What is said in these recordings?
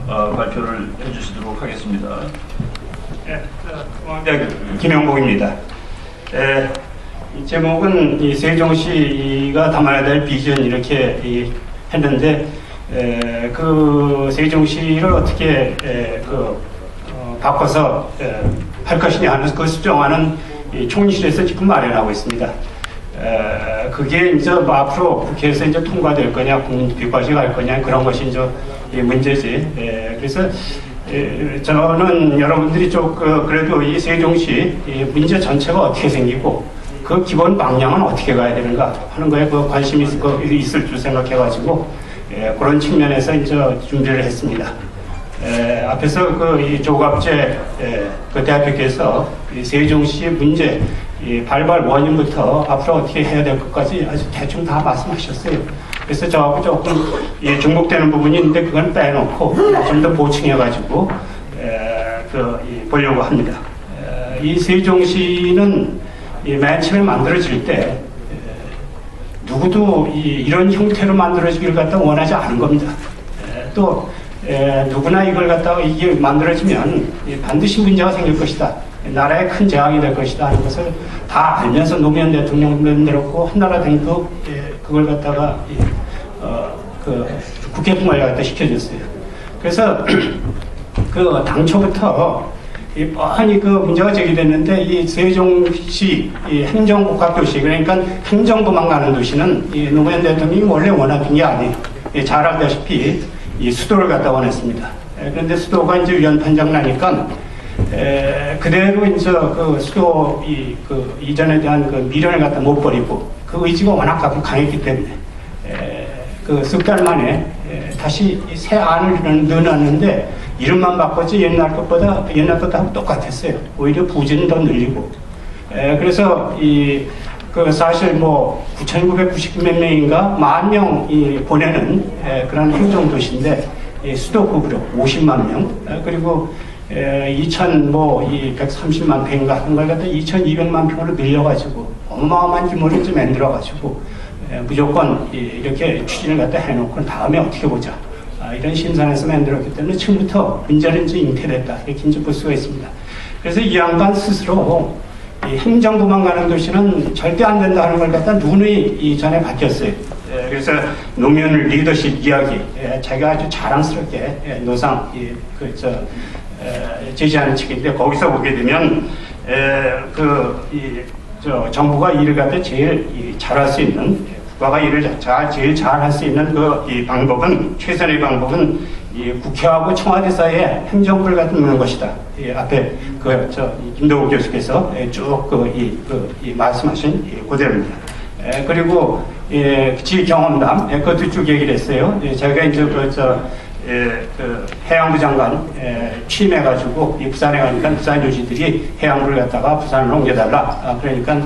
발표를 해주시도록 하겠습니다. 네, 김영복입니다. 이 제목은 이 세종시가 담아야 될 비전 이렇게 했는데 그 세종시를 어떻게 바꿔서 할 것이냐 하는 그 수정안은 총리실에서 지금 마련하고 있습니다. 그게 이제 뭐 앞으로 국회에서 이제 통과될 거냐, 국민투표까지 갈 거냐 그런 것이 이제 문제지. 그래서 저는 여러분들이 좀 그래도 이 세종시 문제 전체가 어떻게 생기고 그 기본 방향은 어떻게 가야 되는가 하는 거에 그 관심이 있을 줄 생각해가지고 그런 측면에서 이제 준비를 했습니다. 앞에서 이 조갑재 그 대표께서 이 세종시 문제 발발 원인부터 앞으로 어떻게 해야 될 것까지 아주 대충 다 말씀하셨어요. 그래서 저하고 조금 중복되는 부분이 있는데 그건 빼놓고 좀 더 보충해가지고 보려고 합니다. 이 세종시는 맨 처음에 만들어질 때 누구도 이런 형태로 만들어지기를 갖다 원하지 않은 겁니다. 또 누구나 이걸 갖다가 이게 만들어지면 반드시 문제가 생길 것이다. 나라에 큰 재앙이 될 것이다 하는 것을 다 알면서 노무현 대통령도 만들었고 한나라당도 그걸 갖다가 국회 통과를 갖다 시켜줬어요. 그래서 당초부터 뻔히 문제가 제기됐는데 이 세종시 행정복합도시 그러니까 행정부만 가는 도시는 노무현 대통령이 원래 원하던 게 아니에요. 잘 알다시피 이 수도를 갖다 원했습니다. 그런데 수도가 이제 위헌판정 나니까 그대로 이제 수도 이전에 대한 미련을 갖다 못 버리고 그 의지가 워낙 강했기 때문에 석 달 만에 다시 새 안을 넣어놨는데 이름만 바꿨지 옛날 것하고 똑같았어요. 오히려 부지는 더 늘리고 그래서 사실 9,990 몇 명인가 10,000명 보내는 그런 행정도시인데 수도급으로 50만 명 그리고 130만 평인가 하는 걸 갖다 2,200만 평으로 늘려가지고 어마어마한 규모를 좀 만들어가지고 무조건 이렇게 추진을 갖다 해놓고 다음에 어떻게 보자 이런 심산에서 만들었기 때문에 처음부터 문제는 이제 잉태됐다 이렇게 이제 볼 수가 있습니다. 그래서 이 양반 스스로 이 행정부만 가는 도시는 절대 안 된다 하는 걸 갖다 누누이 이전에 밝혔어요. 그래서 노무현 리더십 이야기 자기가 아주 자랑스럽게 노상 제시하는 책인데 거기서 보게 되면 정부가 일을 갖다 제일 잘할 수 있는 국가가 일을 제일 잘할 수 있는 이 방법은 최선의 방법은 국회하고 청와대 사이에 행정부를 갖다 놓는 것이다. 앞에 김도우 교수께서 쭉 말씀하신 그대로입니다. 그리고 지 경험담 그것도 쭉 얘기를 했어요. 제가 이제 해양부 장관 취임해가지고 부산에 가니까 부산 유지들이 해양부를 갖다가 부산으로 옮겨달라. 그러니까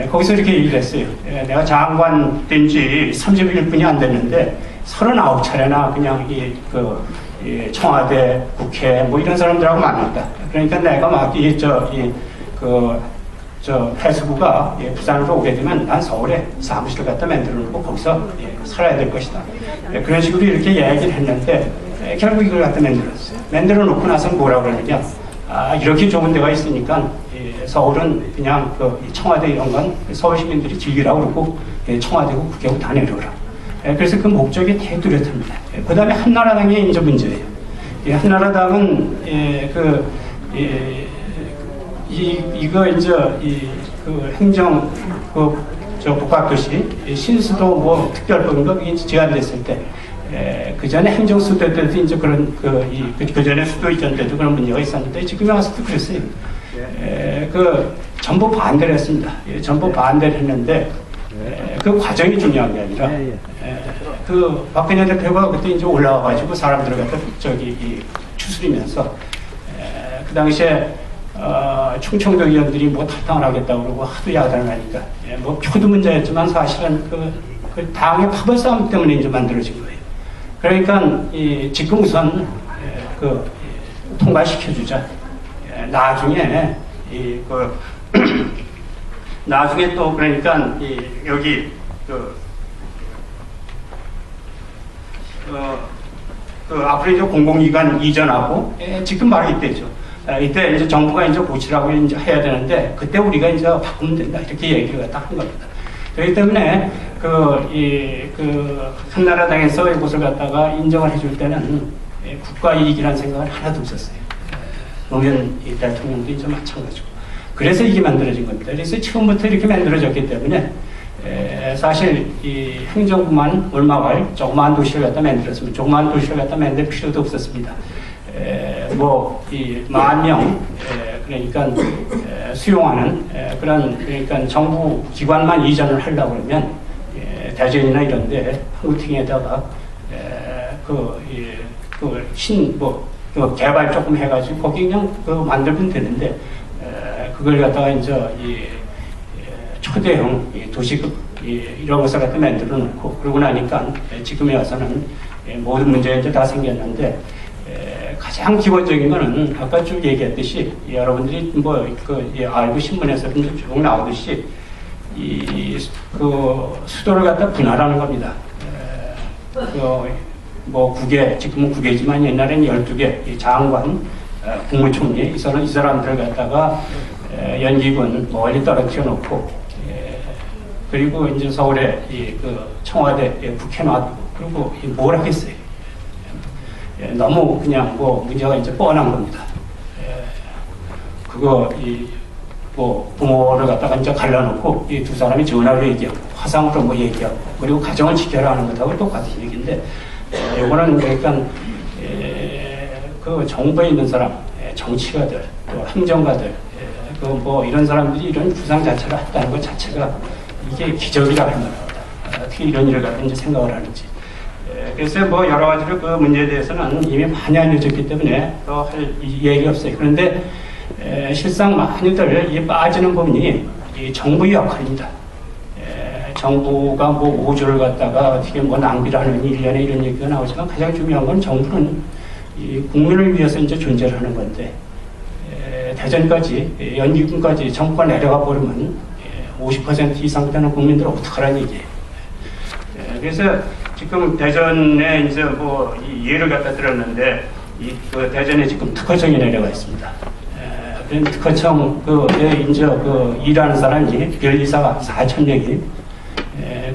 거기서 이렇게 얘기를 했어요. 내가 장관 된 지 30일뿐이 안 됐는데 39차례나 그냥 청와대, 국회 이런 사람들하고 만났다. 그러니까 내가 막 해수부가 부산으로 오게 되면 난 서울에 사무실을 갖다 만들어 놓고 거기서 살아야 될 것이다. 그런 식으로 이렇게 이야기를 했는데 결국 이걸 갖다 만들었어요. 만들어 놓고 나서 뭐라고 그러느냐. 이렇게 좋은 데가 있으니까 서울은 그냥 청와대 이런 건 서울 시민들이 즐기라고 그러고 청와대고 국회고 다 내려오라. 그래서 그 목적이 되게 뚜렷합니다. 그 다음에 한나라당의 이제 문제예요. 한나라당은 이거 이제 행정 복합도시 신수도 특별법인가 그게 제안됐을 때 그 전에 행정수도 때도 이제 그런 그 전에 수도 이전 때도 그런 문제가 있었는데 지금에 와서도 그랬어요. 전부 반대를 했습니다. 전부 반대를 했는데 그 과정이 중요한 게 아니라 박근혜 대표가 그때 이제 올라와가지고 사람들을 갖다 추스리면서 그 당시에 충청도 의원들이 탈당을 하겠다고 그러고 하도 야단을 하니까 표도 문제였지만 사실은 그 당의 파벌 싸움 때문에 이제 만들어진 거예요. 그러니까 지금 우선 통과시켜주자. 나중에 나중에 또 그러니까 여기 그 앞으로 이제 공공기관 이전하고 지금 바로 이때죠. 이때 이제 정부가 이제 고치라고 이제 해야 되는데 그때 우리가 이제 바꾸면 된다 이렇게 얘기를 갖다 한 겁니다. 그렇기 때문에 한나라당에서 이것을 갖다가 인정을 해줄 때는 국가 이익이라는 생각을 하나도 없었어요. 노무현 대통령도 이제 마찬가지고. 그래서 이게 만들어진 겁니다. 그래서 처음부터 이렇게 만들어졌기 때문에 사실 이 행정부만 얼마가 조그마한 도시를 갖다 만들었으면 조그마한 도시를 갖다 만들 필요도 없었습니다. 이 10,000명 그러니까 수용하는 그런 그러니까 정부 기관만 이전을 하려고 그러면 대전이나 이런데 한국팅에다가 개발 조금 해가지고 거기 그냥 만들면 되는데 그걸 갖다가 이제 초대형 도시급 이런 것을 갖다 만들어 놓고 그러고 나니까 지금에 와서는 모든 문제가 이제 다 생겼는데 가장 기본적인 거는 아까 쭉 얘기했듯이 여러분들이 알고 신문에서도 쭉 나오듯이 수도를 갖다 분할하는 겁니다. 지금은 9개지만 옛날에는 12개 장관, 국무총리 이 사람들을 갖다가 연기군 멀리 떨어뜨려 놓고 그리고 이제 서울에 청와대에 북해 놔두고 그리고 뭘 하겠어요. 너무 그냥 문제가 이제 뻔한 겁니다. 부모를 갖다가 이제 갈라놓고 이 두 사람이 전화로 얘기하고 화상으로 얘기하고 그리고 가정을 지켜라 하는 것하고 똑같은 얘기인데 요거는 그러니까 정부에 있는 사람, 정치가들, 또 행정가들, 이런 사람들이 이런 구상 자체를 했다는 것 자체가 이게 기적이라고 할 만합니다. 어떻게 이런 일을 갖다 이제 생각을 하는지. 그래서 여러 가지로 그 문제에 대해서는 이미 많이 알려졌기 때문에 더 할 얘기가 없어요. 그런데 실상 많이들 빠지는 부분이 이 정부의 역할입니다. 정부가 5조를 갖다가 어떻게 낭비를 하는 일련의 이런 얘기가 나오지만 가장 중요한 건 정부는 이 국민을 위해서 이제 존재를 하는 건데 대전까지 연기군까지 정부가 내려가 버리면 50% 이상 되는 국민들은 어떡하라는 얘기예요. 그래서 지금 대전에 이제 이 예를 갖다 들었는데 대전에 지금 특허청이 내려가 있습니다. 특허청에 이제 일하는 사람이 변리사가 4,000명이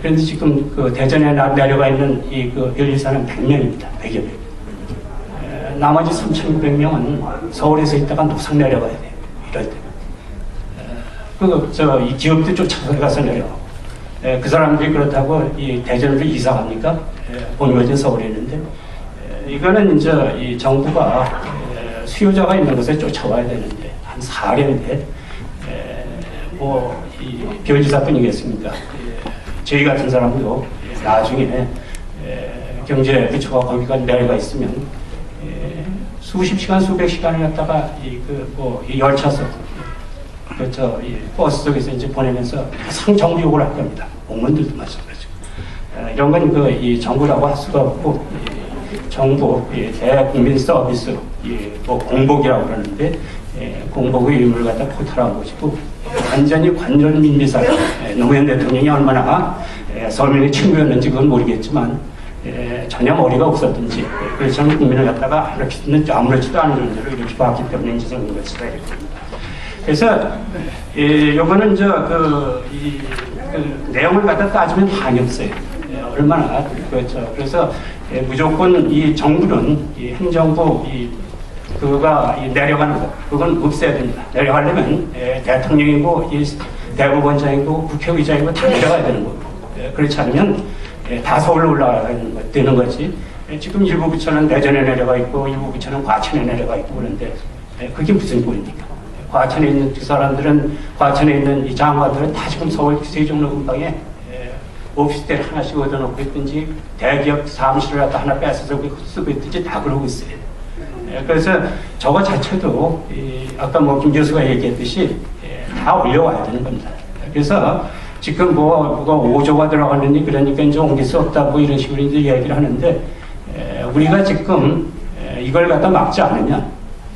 그런데 지금 대전에 내려가 있는 변리사는 100명입니다. 100여 명. 나머지 3,600명은 서울에서 있다가 노상 내려가야 돼요. 이럴 때. 이 기업들 쫓아가서 내려가고. 그 사람들이 그렇다고 이 대전으로 이사 갑니까? 본거진 서울에 있는데. 이거는 이제 이 정부가 수요자가 있는 곳에 쫓아와야 되는데, 한 4년인데, 이 별지사뿐이겠습니까? 저희 같은 사람도 나중에 경제 부처가 거기가 내려가 있으면 수십 시간, 수백 시간을 갖다가 이 열차서 이 버스 속에서 이제 보내면서 상정부 요구를 할 겁니다. 공무원들도 마찬가지고. 이런 건 이 정부라고 할 수가 없고 정부 대국민 서비스 공복이라고 그러는데 공복의 의무를 갖다 포탈한 것이고 완전히 관전 민리사 노무현 대통령이 얼마나 서민의 친구였는지 그건 모르겠지만 전혀 머리가 없었든지 그래서 국민을 갖다가 아무렇지도 않은 존재로 이렇게 봤기 때문에 이제 생긴 것이다 이렇게 봅니다. 그래서 요거는 내용을 갖다 따지면 한이 없어요. 얼마나 그렇죠. 그래서 무조건 이 정부는 이 행정부 그거가 내려가는 거 그건 없애야 됩니다. 내려가려면 대통령이고 대법원장이고 국회의장이고 다 내려가야 되는 거고 그렇지 않으면 다 서울로 올라가야 되는 거지. 지금 일부 부처는 대전에 내려가 있고 일부 부처는 과천에 내려가 있고 그런데 그게 무슨 꼴입니까? 과천에 있는 그 사람들은 과천에 있는 이 장관들은 다 지금 서울 세종로 근방에 오피스텔 하나씩 얻어놓고 있든지 대기업 사무실을 갖다 하나 뺏어서 쓰고 있든지 다 그러고 있어요. 그래서 저거 자체도 아까 김 교수가 얘기했듯이 다 올려와야 되는 겁니다. 그래서 지금 뭐가 5조가 들어갔느니 그러니까 이제 옮길 수 없다 이런 식으로 이제 얘기를 하는데 우리가 지금 이걸 갖다 막지 않으면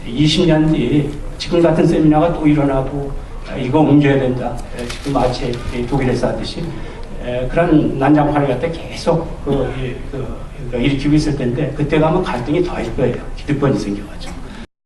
20년 뒤 지금 같은 세미나가 또 일어나고 이거 옮겨야 된다. 지금 마치 독일에서 하듯이 그런 난장판을 갖다 계속 일으키고 있을 텐데 그때 가면 갈등이 더할 거예요. 기득권이 생겨가지고.